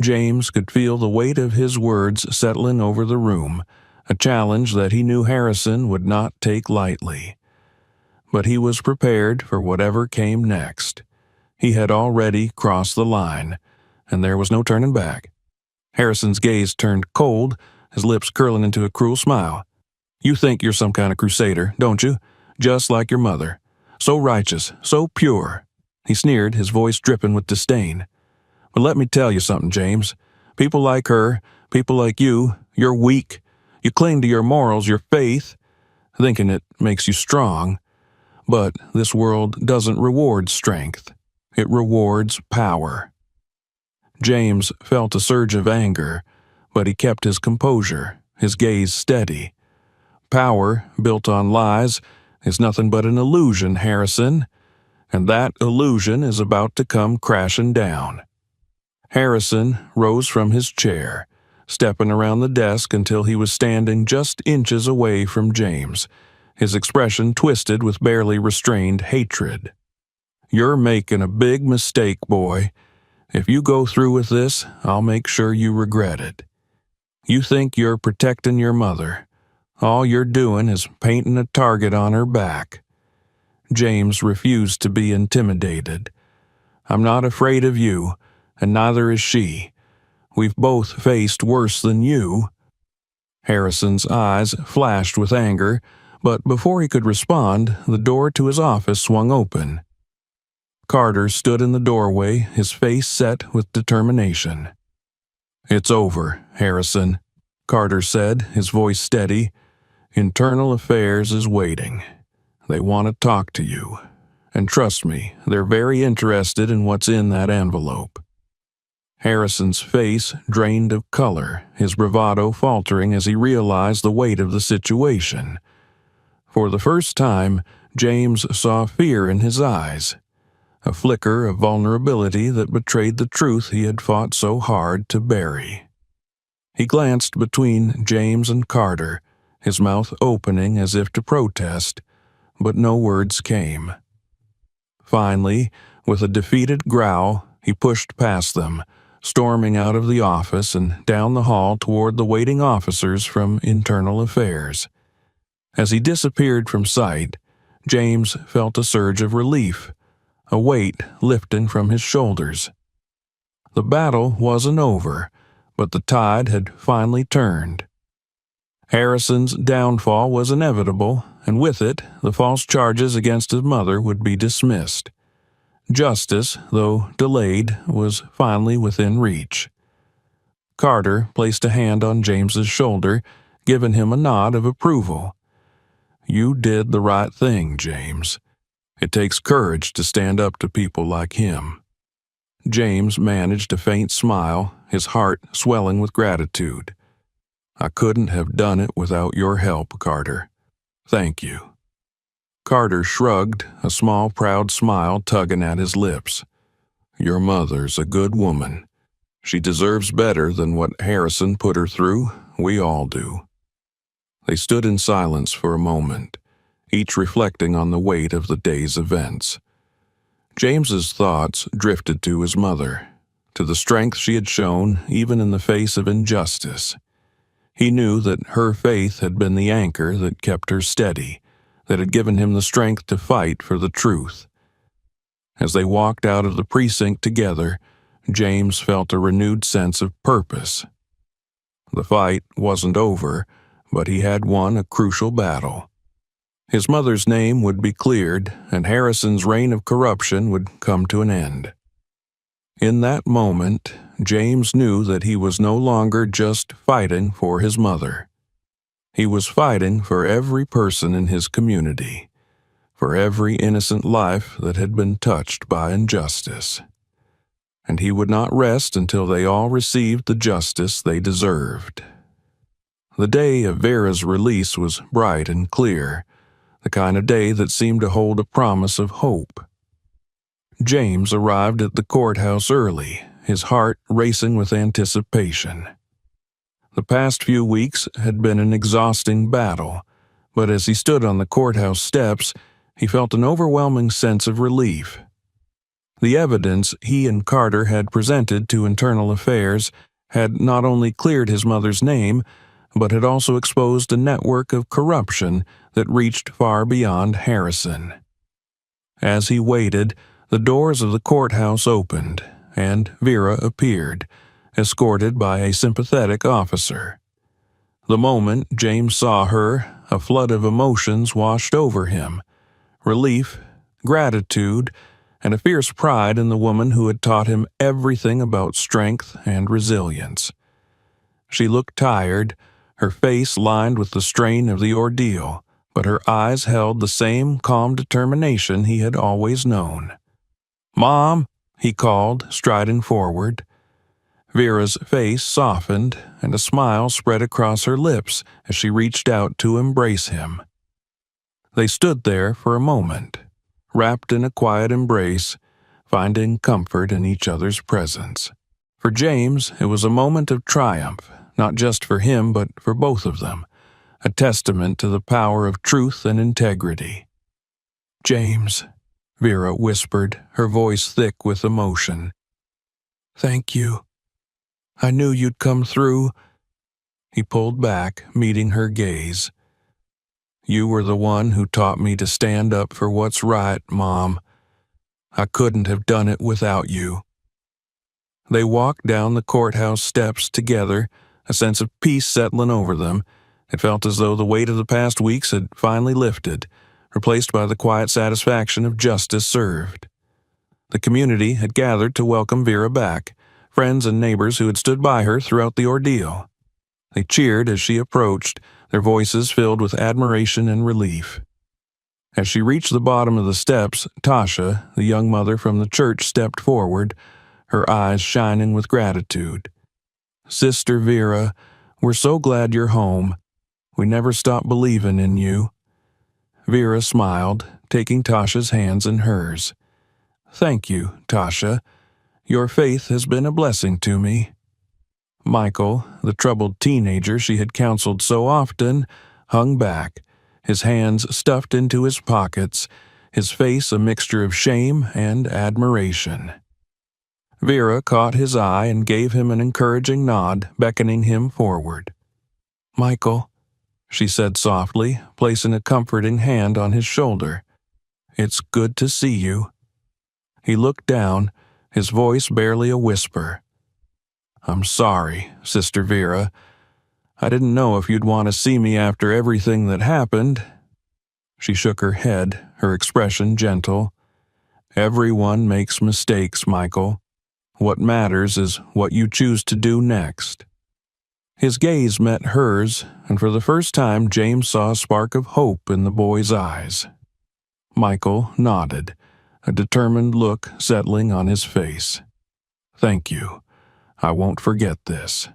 James could feel the weight of his words settling over the room, a challenge that he knew Harrison would not take lightly. But he was prepared for whatever came next. He had already crossed the line, and there was no turning back. Harrison's gaze turned cold, his lips curling into a cruel smile. "You think you're some kind of crusader, don't you? Just like your mother. So righteous, so pure." He sneered, his voice dripping with disdain. "But let me tell you something, James. People like her, people like you, you're weak. You cling to your morals, your faith, thinking it makes you strong. But this world doesn't reward strength. It rewards power." James felt a surge of anger, but he kept his composure, his gaze steady. "Power, built on lies, is nothing but an illusion, Harrison, and that illusion is about to come crashing down." Harrison rose from his chair, stepping around the desk until he was standing just inches away from James, his expression twisted with barely restrained hatred. "You're making a big mistake, boy. If you go through with this, I'll make sure you regret it. You think you're protecting your mother. All you're doing is painting a target on her back." James refused to be intimidated. "I'm not afraid of you, and neither is she. We've both faced worse than you." Harrison's eyes flashed with anger, but before he could respond, the door to his office swung open. Carter stood in the doorway, his face set with determination. "It's over, Harrison," Carter said, his voice steady. "Internal Affairs is waiting. They want to talk to you. And trust me, they're very interested in what's in that envelope." Harrison's face drained of color, his bravado faltering as he realized the weight of the situation. For the first time, James saw fear in his eyes, a flicker of vulnerability that betrayed the truth he had fought so hard to bury. He glanced between James and Carter, his mouth opening as if to protest, but no words came. Finally, with a defeated growl, he pushed past them, storming out of the office and down the hall toward the waiting officers from Internal Affairs. As he disappeared from sight, James felt a surge of relief, a weight lifting from his shoulders. The battle wasn't over, but the tide had finally turned. Harrison's downfall was inevitable, and with it, the false charges against his mother would be dismissed. Justice, though delayed, was finally within reach. Carter placed a hand on James's shoulder, giving him a nod of approval. You did the right thing, James. It takes courage to stand up to people like him." James managed a faint smile, his heart swelling with gratitude. "I couldn't have done it without your help, Carter. Thank you." Carter shrugged, a small, proud smile tugging at his lips. "Your mother's a good woman. She deserves better than what Harrison put her through. We all do." They stood in silence for a moment, each reflecting on the weight of the day's events. James's thoughts drifted to his mother, to the strength she had shown even in the face of injustice. He knew that her faith had been the anchor that kept her steady, that had given him the strength to fight for the truth. As they walked out of the precinct together, James felt a renewed sense of purpose. The fight wasn't over, but he had won a crucial battle. His mother's name would be cleared, and Harrison's reign of corruption would come to an end. In that moment, James knew that he was no longer just fighting for his mother. He was fighting for every person in his community, for every innocent life that had been touched by injustice. And he would not rest until they all received the justice they deserved. The day of Vera's release was bright and clear, the kind of day that seemed to hold a promise of hope. James arrived at the courthouse early, his heart racing with anticipation. The past few weeks had been an exhausting battle, but as he stood on the courthouse steps, he felt an overwhelming sense of relief. The evidence he and Carter had presented to Internal Affairs had not only cleared his mother's name, but had also exposed a network of corruption that reached far beyond Harrison. As he waited, the doors of the courthouse opened, and Vera appeared, escorted by a sympathetic officer. The moment James saw her, a flood of emotions washed over him: relief, gratitude, and a fierce pride in the woman who had taught him everything about strength and resilience. She looked tired, her face lined with the strain of the ordeal, but her eyes held the same calm determination he had always known. "Mom," he called, striding forward. Vera's face softened, and a smile spread across her lips as she reached out to embrace him. They stood there for a moment, wrapped in a quiet embrace, finding comfort in each other's presence. For James, it was a moment of triumph, not just for him but for both of them, a testament to the power of truth and integrity. "James," Vera whispered, her voice thick with emotion. "Thank you. I knew you'd come through." He pulled back, meeting her gaze. "You were the one who taught me to stand up for what's right, Mom. I couldn't have done it without you." They walked down the courthouse steps together, a sense of peace settling over them. It felt as though the weight of the past weeks had finally lifted, replaced by the quiet satisfaction of justice served. The community had gathered to welcome Vera back, friends and neighbors who had stood by her throughout the ordeal. They cheered as she approached, their voices filled with admiration and relief. As she reached the bottom of the steps, Tasha, the young mother from the church, stepped forward, her eyes shining with gratitude. "Sister Vera, we're so glad you're home. We never stopped believing in you." Vera smiled, taking Tasha's hands in hers. "Thank you, Tasha. Your faith has been a blessing to me." Michael, the troubled teenager she had counseled so often, hung back, his hands stuffed into his pockets, his face a mixture of shame and admiration. Vera caught his eye and gave him an encouraging nod, beckoning him forward. "Michael," she said softly, placing a comforting hand on his shoulder. "It's good to see you." He looked down, his voice barely a whisper. "I'm sorry, Sister Vera. I didn't know if you'd want to see me after everything that happened." She shook her head, her expression gentle. "Everyone makes mistakes, Michael. What matters is what you choose to do next." His gaze met hers, and for the first time James saw a spark of hope in the boy's eyes. Michael nodded, a determined look settling on his face. "Thank you. I won't forget this."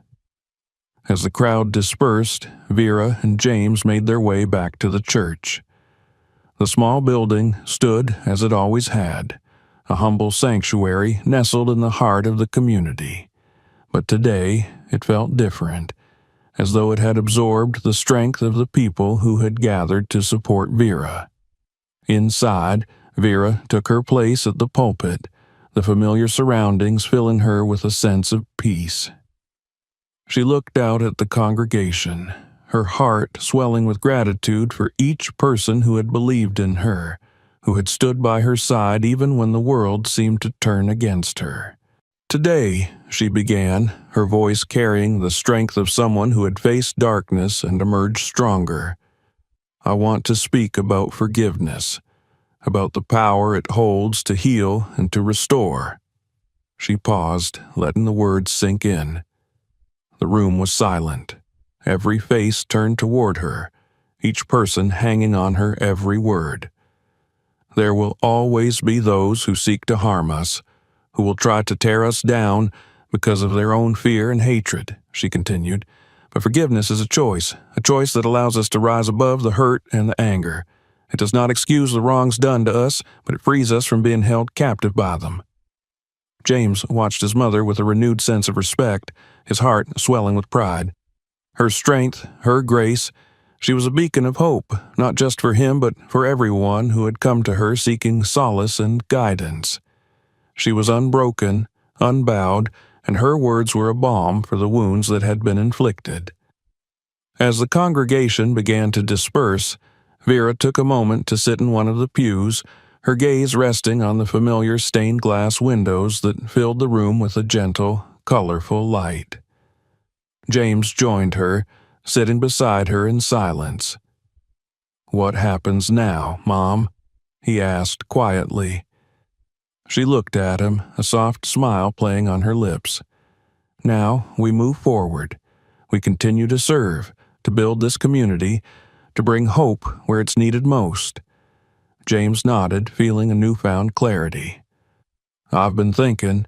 As the crowd dispersed, Vera and James made their way back to the church. The small building stood as it always had, a humble sanctuary nestled in the heart of the community. But today it felt different, as though it had absorbed the strength of the people who had gathered to support Vera. Inside, Vera took her place at the pulpit, the familiar surroundings filling her with a sense of peace. She looked out at the congregation, her heart swelling with gratitude for each person who had believed in her, who had stood by her side even when the world seemed to turn against her. "Today," she began, her voice carrying the strength of someone who had faced darkness and emerged stronger, "I want to speak about forgiveness, about the power it holds to heal and to restore." She paused, letting the words sink in. The room was silent. Every face turned toward her, each person hanging on her every word. "There will always be those who seek to harm us, who will try to tear us down because of their own fear and hatred," she continued. "But forgiveness is a choice that allows us to rise above the hurt and the anger. It does not excuse the wrongs done to us, but it frees us from being held captive by them." James watched his mother with a renewed sense of respect, his heart swelling with pride. Her strength, her grace, she was a beacon of hope, not just for him but for everyone who had come to her seeking solace and guidance. She was unbroken, unbowed, and her words were a balm for the wounds that had been inflicted. As the congregation began to disperse, Vera took a moment to sit in one of the pews, her gaze resting on the familiar stained glass windows that filled the room with a gentle, colorful light. James joined her, sitting beside her in silence. "What happens now, Mom?" he asked quietly. She looked at him, a soft smile playing on her lips. "Now we move forward. We continue to serve, to build this community, to bring hope where it's needed most." James nodded, feeling a newfound clarity. "I've been thinking,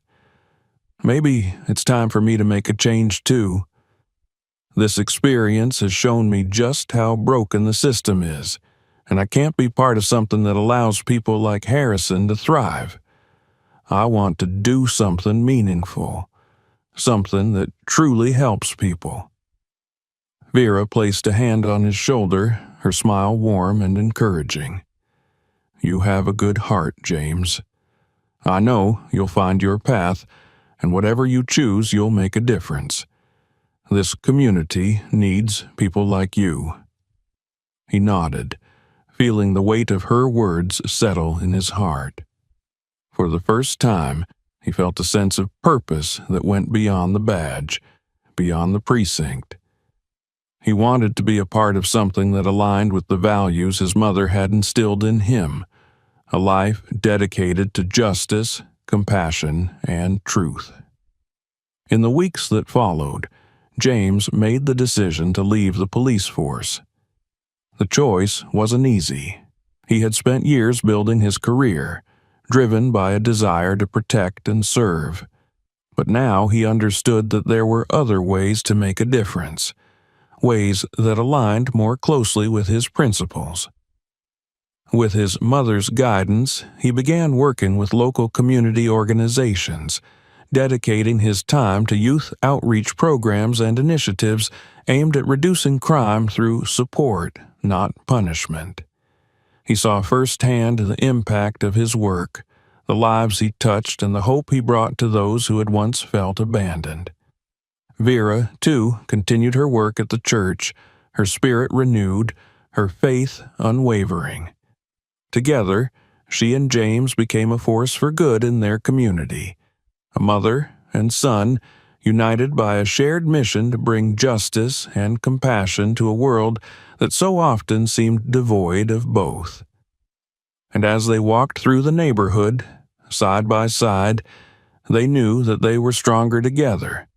maybe it's time for me to make a change too. This experience has shown me just how broken the system is, and I can't be part of something that allows people like Harrison to thrive. I want to do something meaningful, something that truly helps people." Vera placed a hand on his shoulder, her smile warm and encouraging. "You have a good heart, James. I know you'll find your path, and whatever you choose, you'll make a difference. This community needs people like you." He nodded, feeling the weight of her words settle in his heart. For the first time, he felt a sense of purpose that went beyond the badge, beyond the precinct. He wanted to be a part of something that aligned with the values his mother had instilled in him, a life dedicated to justice, compassion, and truth. In the weeks that followed, James made the decision to leave the police force. The choice wasn't easy. He had spent years building his career, driven by a desire to protect and serve. But now he understood that there were other ways to make a difference, ways that aligned more closely with his principles. With his mother's guidance, he began working with local community organizations, dedicating his time to youth outreach programs and initiatives aimed at reducing crime through support, not punishment. He saw firsthand the impact of his work, the lives he touched, and the hope he brought to those who had once felt abandoned. Vera, too, continued her work at the church, her spirit renewed, her faith unwavering. Together, she and James became a force for good in their community, a mother and son united by a shared mission to bring justice and compassion to a world that so often seemed devoid of both. And as they walked through the neighborhood, side by side, they knew that they were stronger together,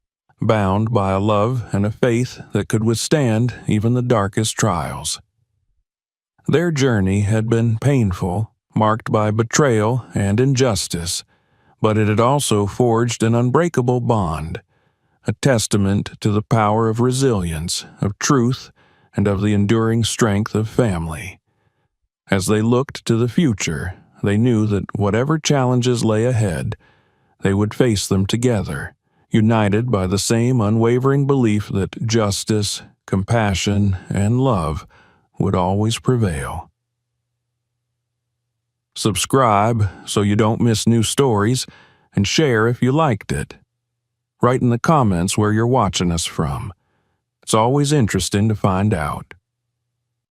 bound by a love and a faith that could withstand even the darkest trials. Their journey had been painful, marked by betrayal and injustice, but it had also forged an unbreakable bond, a testament to the power of resilience, of truth, and of the enduring strength of family. As they looked to the future, they knew that whatever challenges lay ahead, they would face them together, united by the same unwavering belief that justice, compassion, and love would always prevail. Subscribe so you don't miss new stories, and share if you liked it. Write in the comments where you're watching us from. It's always interesting to find out.